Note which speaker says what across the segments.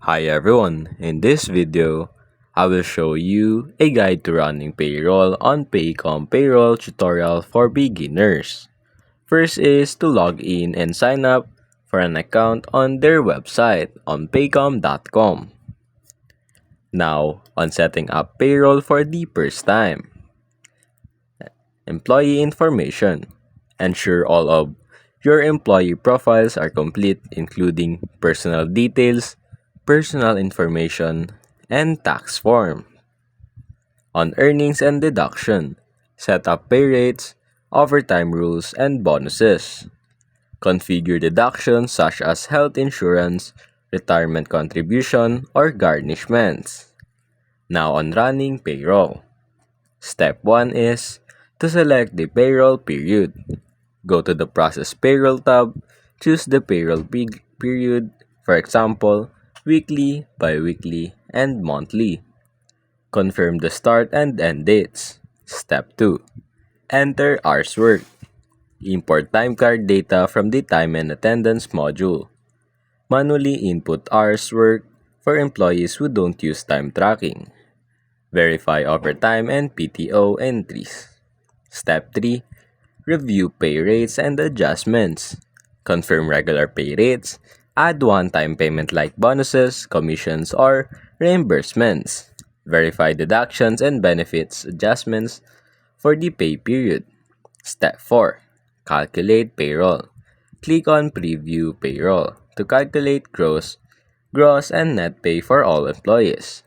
Speaker 1: Hi everyone, in this video, I will show you a guide to running payroll on Paycom Payroll tutorial for beginners. First is to log in and sign up for an account on their website on paycom.com. Now, on setting up payroll for the first time, employee information. Ensure all of your employee profiles are complete, including personal details, personal information, and tax form. On earnings and deduction, set up pay rates, overtime rules, and bonuses. Configure deductions such as health insurance, retirement contribution, or garnishments. Now on running payroll. Step 1 is to select the payroll period. Go to the Process Payroll tab, choose the payroll period, for example, weekly, bi-weekly, and monthly. Confirm the start and end dates. Step 2. Enter hours worked. Import time card data from the Time and Attendance module. Manually input hours worked for employees who don't use time tracking. Verify overtime and PTO entries. Step 3. Review pay rates and adjustments. Confirm regular pay rates. Add one-time payment like bonuses, commissions, or reimbursements. Verify deductions and benefits adjustments for the pay period. Step 4. Calculate payroll. Click on Preview Payroll to calculate gross, and net pay for all employees.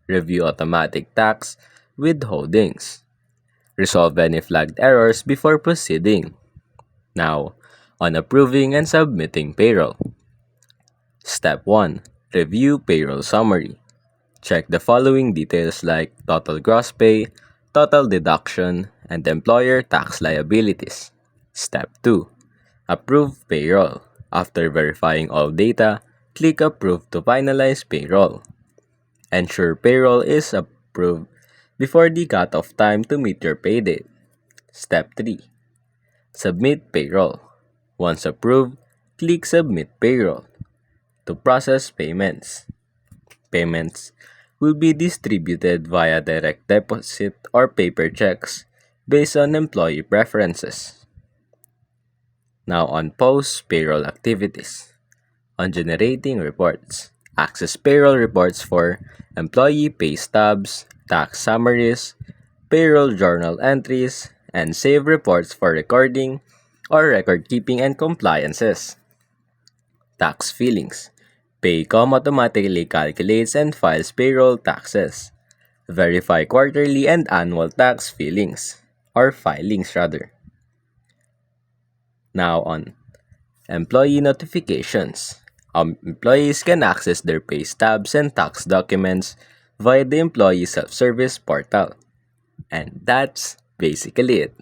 Speaker 1: Review automatic tax withholdings. Resolve any flagged errors before proceeding. Now, on approving and submitting payroll. Step 1. Review payroll summary. Check the following details like total gross pay, total deduction, and employer tax liabilities. Step 2. Approve payroll. After verifying all data, click Approve to finalize payroll. Ensure payroll is approved before the cutoff time to meet your pay date. Step 3. Submit payroll. Once approved, click Submit Payroll to process payments. Payments will be distributed via direct deposit or paper checks based on employee preferences. Now on post payroll activities. On generating reports, access payroll reports for employee pay stubs, tax summaries, payroll journal entries, and save reports for recording or record keeping and compliances. Tax filings. Paycom automatically calculates and files payroll taxes. Verify quarterly and annual tax filings, or filings rather. Now on employee notifications. Employees can access their pay stubs and tax documents via the employee self-service portal. And that's basically it.